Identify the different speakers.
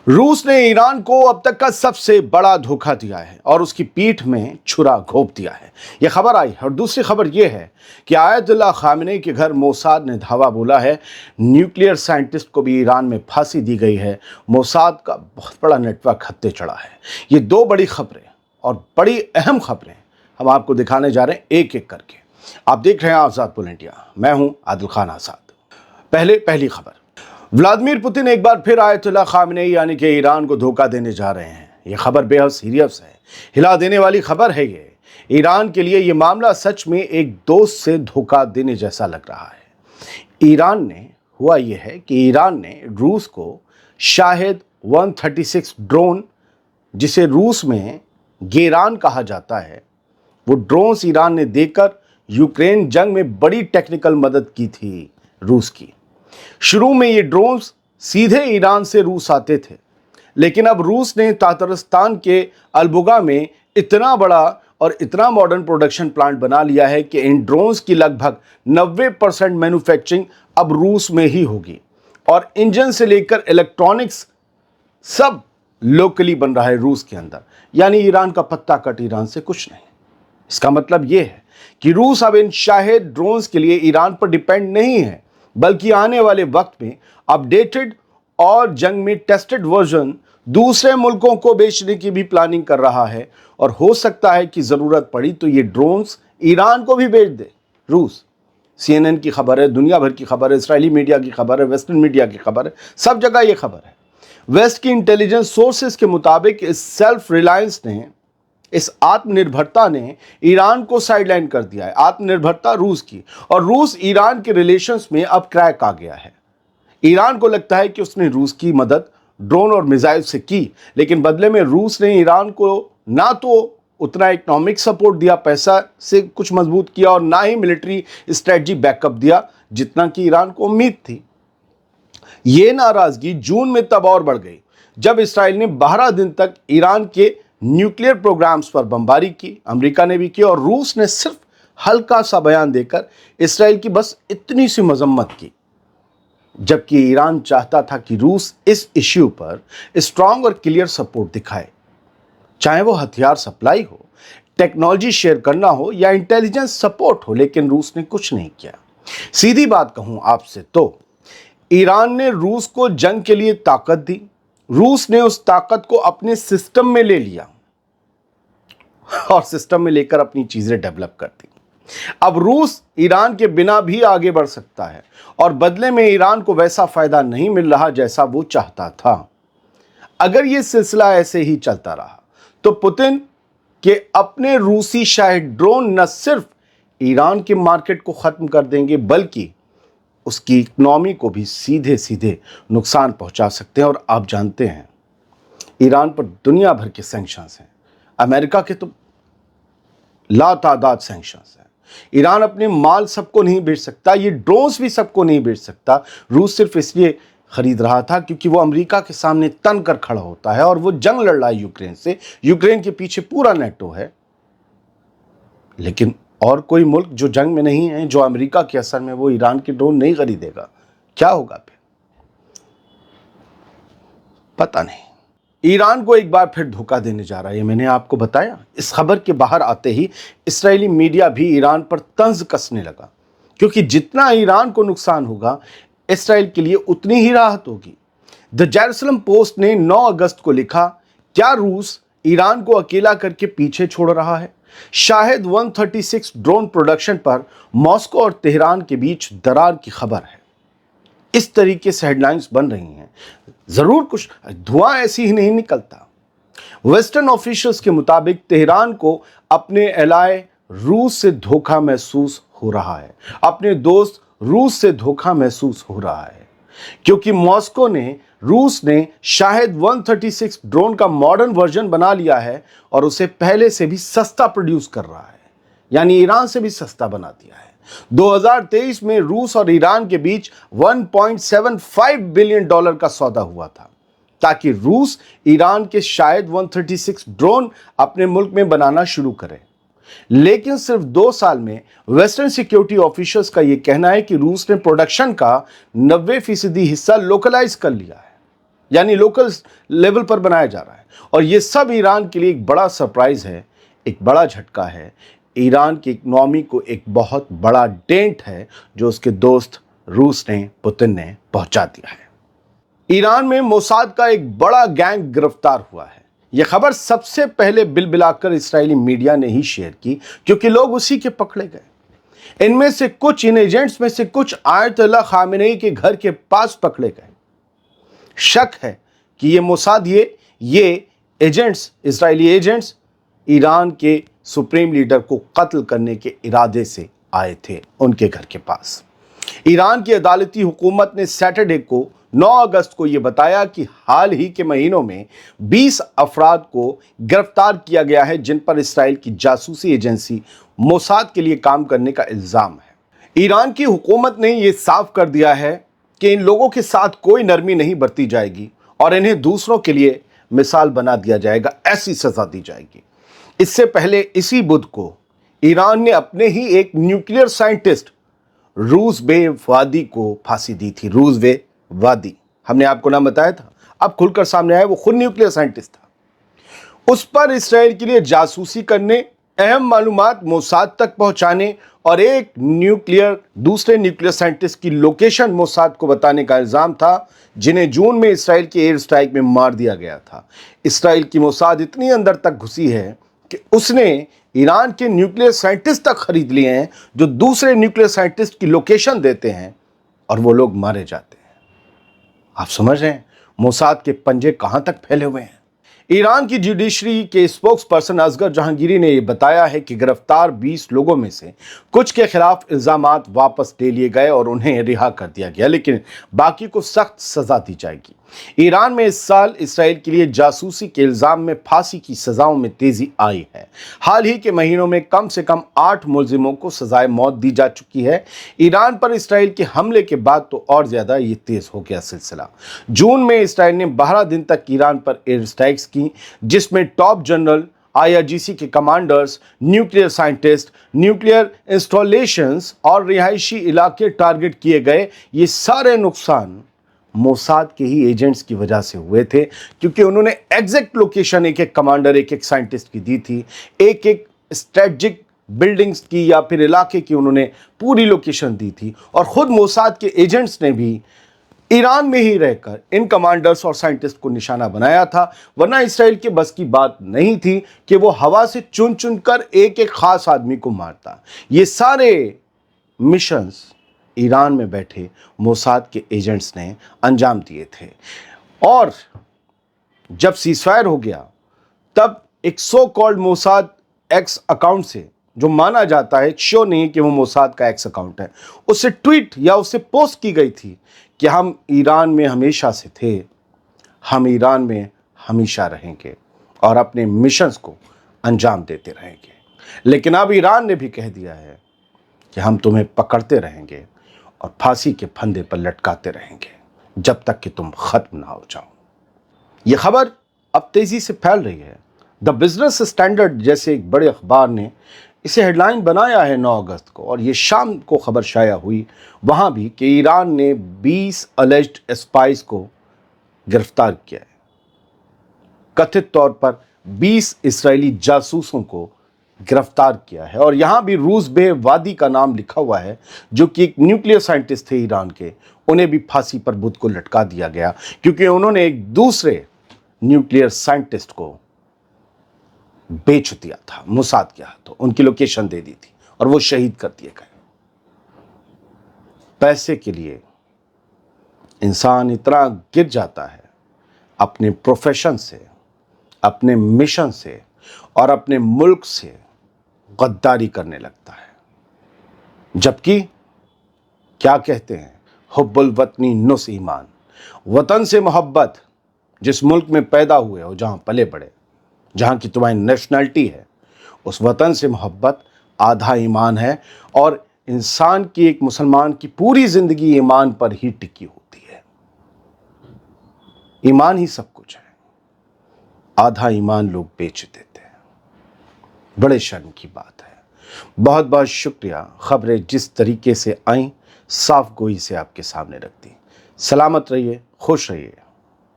Speaker 1: रूस ने ईरान को अब तक का सबसे बड़ा धोखा दिया है और उसकी पीठ में छुरा घोंप दिया है। यह खबर आई है और दूसरी खबर यह है कि आयतुल्लाह खामेनी के घर मोसाद ने धावा बोला है। न्यूक्लियर साइंटिस्ट को भी ईरान में फांसी दी गई है। मोसाद का बहुत बड़ा नेटवर्क हत्थे चढ़ा है। ये दो बड़ी खबरें और बड़ी अहम खबरें हम आपको दिखाने जा रहे हैं एक एक करके। आप देख रहे हैं आज़ाद पुल इंडिया। मैं हूं आदिल खान आज़ाद। पहली खबर, व्लादिमीर पुतिन एक बार फिर आयतुल्लाह खामेनी यानी कि ईरान को धोखा देने जा रहे हैं। यह खबर बेहद सीरियस है, हिला देने वाली खबर है। ये ईरान के लिए यह मामला सच में एक दोस्त से धोखा देने जैसा लग रहा है। हुआ यह है कि ईरान ने रूस को शाहिद 136 ड्रोन, जिसे रूस में गेरान कहा जाता है, वो ड्रोन्स ईरान ने देकर यूक्रेन जंग में बड़ी टेक्निकल मदद की थी रूस की। शुरू में ये ड्रोन्स सीधे ईरान से रूस आते थे, लेकिन अब रूस ने तातरस्तान के अलबुगा में इतना बड़ा और इतना मॉडर्न प्रोडक्शन प्लांट बना लिया है कि इन ड्रोन्स की लगभग 90% मैन्युफैक्चरिंग अब रूस में ही होगी और इंजन से लेकर इलेक्ट्रॉनिक्स सब लोकली बन रहा है रूस के अंदर। यानी ईरान का पत्ता कट ईरान से कुछ नहीं। इसका मतलब यह है कि रूस अब इन शाहिद ड्रोन्स के लिए ईरान पर डिपेंड नहीं है, बल्कि आने वाले वक्त में अपडेटेड और जंग में टेस्टेड वर्जन दूसरे मुल्कों को बेचने की भी प्लानिंग कर रहा है। और हो सकता है कि ज़रूरत पड़ी तो ये ड्रोन्स ईरान को भी बेच दे रूस। CNN की खबर है, दुनिया भर की खबर है, इसराइली मीडिया की खबर है, वेस्टर्न मीडिया की खबर है, सब जगह ये खबर है। वेस्ट की इंटेलिजेंस सोर्सेस के मुताबिक इस आत्मनिर्भरता ने ईरान को साइडलाइन कर दिया है। आत्मनिर्भरता रूस की, और रूस ईरान के रिलेशंस में अब क्रैक आ गया है। ईरान को लगता है कि उसने रूस की मदद ड्रोन और मिसाइल से की, लेकिन बदले में रूस ने ईरान को ना तो उतना इकोनॉमिक सपोर्ट दिया, पैसा से कुछ मजबूत किया, और ना ही मिलिट्री स्ट्रेटजी बैकअप दिया जितना कि ईरान को उम्मीद थी। ये नाराजगी जून में तब और बढ़ गई जब इसराइल ने 12 दिन तक ईरान के न्यूक्लियर प्रोग्राम्स पर बमबारी की। अमेरिका ने भी की और रूस ने सिर्फ हल्का सा बयान देकर इसराइल की बस इतनी सी मजम्मत की, जबकि ईरान चाहता था कि रूस इस इश्यू पर स्ट्रांग और क्लियर सपोर्ट दिखाए, चाहे वो हथियार सप्लाई हो, टेक्नोलॉजी शेयर करना हो या इंटेलिजेंस सपोर्ट हो। लेकिन रूस ने कुछ नहीं किया। सीधी बात कहूं आपसे तो ईरान ने रूस को जंग के लिए ताकत दी, रूस ने उस ताकत को अपने सिस्टम में ले लिया और सिस्टम में लेकर अपनी चीजें डेवलप कर दी। अब रूस ईरान के बिना भी आगे बढ़ सकता है और बदले में ईरान को वैसा फायदा नहीं मिल रहा जैसा वो चाहता था। अगर ये सिलसिला ऐसे ही चलता रहा तो पुतिन के अपने रूसी शाहिद ड्रोन न सिर्फ ईरान के मार्केट को खत्म कर देंगे, बल्कि उसकी इकोनॉमी को भी सीधे सीधे नुकसान पहुंचा सकते हैं। और आप जानते हैं ईरान पर दुनिया भर के सैंक्शंस हैं, अमेरिका के तो लातादाद सैंक्शंस हैं। ईरान अपने माल सबको नहीं बेच सकता, ये ड्रोन्स भी सबको नहीं बेच सकता। रूस सिर्फ इसलिए खरीद रहा था क्योंकि वो अमेरिका के सामने तन कर खड़ा होता है और वो जंग लड़ रहा है यूक्रेन से। यूक्रेन के पीछे पूरा नेटो है, लेकिन और कोई मुल्क जो जंग में नहीं है, जो अमेरिका के असर में, वो ईरान के ड्रोन नहीं खरीदेगा। क्या होगा फिर पता नहीं। ईरान को एक बार फिर धोखा देने जा रहा है, ये मैंने आपको बताया। इस खबर के बाहर आते ही इसराइली मीडिया भी ईरान पर तंज कसने लगा, क्योंकि जितना ईरान को नुकसान होगा इसराइल के लिए उतनी ही राहत होगी। द जेरूसलम पोस्ट ने 9 अगस्त को लिखा, क्या रूस ईरान को अकेला करके पीछे छोड़ रहा है? शाहिद 136 ड्रोन प्रोडक्शन पर मॉस्को और तेहरान के बीच दरार की खबर है। इस तरीके से हेडलाइंस बन रही हैं। जरूर कुछ धुआं ऐसी ही नहीं निकलता। वेस्टर्न ऑफिशियल्स के मुताबिक तेहरान को अपने एलाय रूस से धोखा महसूस हो रहा है, अपने दोस्त रूस से धोखा महसूस हो रहा है, क्योंकि मॉस्को ने रूस ने शाहिद 136 ड्रोन का मॉडर्न वर्जन बना लिया है और उसे पहले से भी सस्ता प्रोड्यूस कर रहा है, यानी ईरान से भी सस्ता बना दिया है। 2023 में रूस और ईरान के बीच $1.75 बिलियन का सौदा हुआ था, ताकि रूस ईरान के शाहिद 136 ड्रोन अपने मुल्क में बनाना शुरू करे। लेकिन सिर्फ 2 साल में वेस्टर्न सिक्योरिटी ऑफिशियल्स का यह कहना है कि रूस ने प्रोडक्शन का 90% हिस्सा लोकलाइज कर लिया है। यानी लोकल लेवल पर बनाया जा रहा है। और ये सब ईरान के लिए एक बड़ा सरप्राइज है, एक बड़ा झटका है। ईरान की इकोनॉमी को एक बहुत बड़ा डेंट है जो उसके दोस्त रूस ने, पुतिन ने पहुंचा दिया है। ईरान में मोसाद का एक बड़ा गैंग गिरफ्तार हुआ है। यह खबर सबसे पहले बिलबिलाकर इस्राएली मीडिया ने ही शेयर की, क्योंकि लोग उसी के पकड़े गए। इनमें से कुछ, इन एजेंट्स में से कुछ आयतुल्लाह खामेनी के घर के पास पकड़े गए। शक है कि ये मोसाद, ये एजेंट्स, इस्राएली एजेंट्स, ईरान के सुप्रीम लीडर को कत्ल करने के इरादे से आए थे उनके घर के पास। ईरान की अदालती हुकूमत ने सैटरडे को 9 अगस्त को यह बताया कि हाल ही के महीनों में 20 अफराद को गिरफ्तार किया गया है जिन पर इसराइल की जासूसी एजेंसी मोसाद के लिए काम करने का इल्जाम है। ईरान की हुकूमत ने यह साफ कर दिया है कि इन लोगों के साथ कोई नरमी नहीं बरती जाएगी और इन्हें दूसरों के लिए मिसाल बना दिया जाएगा, ऐसी सजा दी जाएगी। इससे पहले इसी बुध को ईरान ने अपने ही एक न्यूक्लियर साइंटिस्ट रूज़बे वादी को फांसी दी थी। रूज़बे वादी, हमने आपको नाम बताया था, अब खुलकर सामने आया, वो खुद न्यूक्लियर साइंटिस्ट था। उस पर इसराइल के लिए जासूसी करने, अहम मालूमात मोसाद तक पहुंचाने और एक दूसरे न्यूक्लियर साइंटिस्ट की लोकेशन मोसाद को बताने का इल्जाम था, जिन्हें जून में इसराइल के एयर स्ट्राइक में मार दिया गया था। इसराइल की मोसाद इतनी अंदर तक घुसी है कि उसने ईरान के न्यूक्लियर साइंटिस्ट तक खरीद लिए हैं जो दूसरे न्यूक्लियर साइंटिस्ट की लोकेशन देते हैं और वो लोग मारे जाते हैं। आप समझ रहे हैं मोसाद के पंजे कहां तक फैले हुए हैं। ईरान की जुडिशरी के स्पोक्स पर्सन असगर जहांगीरी ने यह बताया है कि गिरफ्तार 20 लोगों में से कुछ के खिलाफ इल्जामात वापस ले लिए गए और उन्हें रिहा कर दिया गया, लेकिन बाकी को सख्त सजा दी जाएगी। ईरान में इस साल इसराइल के लिए जासूसी के इल्जाम में फांसी की सजाओं में तेजी आई है। हाल ही के महीनों में कम से कम 8 मुलजिमों को सजाए मौत दी जा चुकी है। ईरान पर इसराइल के हमले के बाद तो और ज्यादा ये तेज हो गया सिलसिला। जून में इसराइल ने 12 दिन तक ईरान पर एयर स्ट्राइक्स की, जिसमें टॉप जनरल, IRGC के commanders, nuclear scientist, nuclear installations और रिहायशी इलाके टारगेट किए गए। ये सारे नुकसान मोसाद के ही एजेंट्स की वजह से हुए थे, क्योंकि उन्होंने एग्जैक्ट लोकेशन एक एक कमांडर, एक एक साइंटिस्ट की दी थी, एक एक स्ट्रेटजिक बिल्डिंग्स की या फिर इलाके की उन्होंने पूरी लोकेशन दी थी। और खुद मोसाद के एजेंट्स ने भी ईरान में ही रहकर इन कमांडर्स और साइंटिस्ट को निशाना बनाया था, वरना इसराइल के बस की बात नहीं थी कि वो हवा से चुन चुन कर एक एक खास आदमी को मारता। ये सारे मिशंस ईरान में बैठे मोसाद के एजेंट्स ने अंजाम दिए थे। और जब सीजफायर हो गया तब एक so called Mossad x account से, जो माना जाता है, श्योर नहीं कि वो मोसाद का एक्स अकाउंट है, उससे ट्वीट या उससे पोस्ट की गई थी कि हम ईरान में हमेशा से थे, हम ईरान में हमेशा रहेंगे और अपने मिशंस को अंजाम देते रहेंगे। लेकिन अब ईरान ने भी कह दिया है कि हम तुम्हें पकड़ते रहेंगे और फांसी के फंदे पर लटकाते रहेंगे जब तक कि तुम खत्म ना हो जाओ। यह खबर अब तेजी से फैल रही है। द बिजनेस स्टैंडर्ड जैसे एक बड़े अखबार ने इसे हेडलाइन बनाया है 9 अगस्त को, और ये शाम को खबर शाया हुई वहां भी कि ईरान ने 20 अलेज्ड स्पाइस को गिरफ्तार किया है। कथित तौर पर 20 इस्राएली जासूसों को गिरफ्तार किया है। और यहां भी रूज़बे वादी का नाम लिखा हुआ है, जो कि एक न्यूक्लियर साइंटिस्ट थे ईरान के। उन्हें भी फांसी पर बुध को लटका दिया गया, क्योंकि उन्होंने एक दूसरे न्यूक्लियर साइंटिस्ट को बेच दिया था मोसाद के हाथों, उनकी लोकेशन दे दी थी और वो शहीद कर दिए गए। पैसे के लिए इंसान इतना गिर जाता है अपने प्रोफेशन से, अपने मिशन से और अपने मुल्क से गद्दारी करने लगता है। जबकि क्या कहते हैं, हुब्बुल वतनी नुस ईमान, वतन से मोहब्बत, जिस मुल्क में पैदा हुए हो, जहां पले बड़े, जहां की तुम्हारी नेशनलिटी है, उस वतन से मोहब्बत आधा ईमान है। और इंसान की, एक मुसलमान की पूरी जिंदगी ईमान पर ही टिकी होती है। ईमान ही सब कुछ है, आधा ईमान लोग बेच देते हैं। बड़े शर्म की बात है। बहुत बहुत शुक्रिया। खबरें जिस तरीके से आईं, साफ गोई से आपके सामने रख दी। सलामत रहिए, खुश रहिए।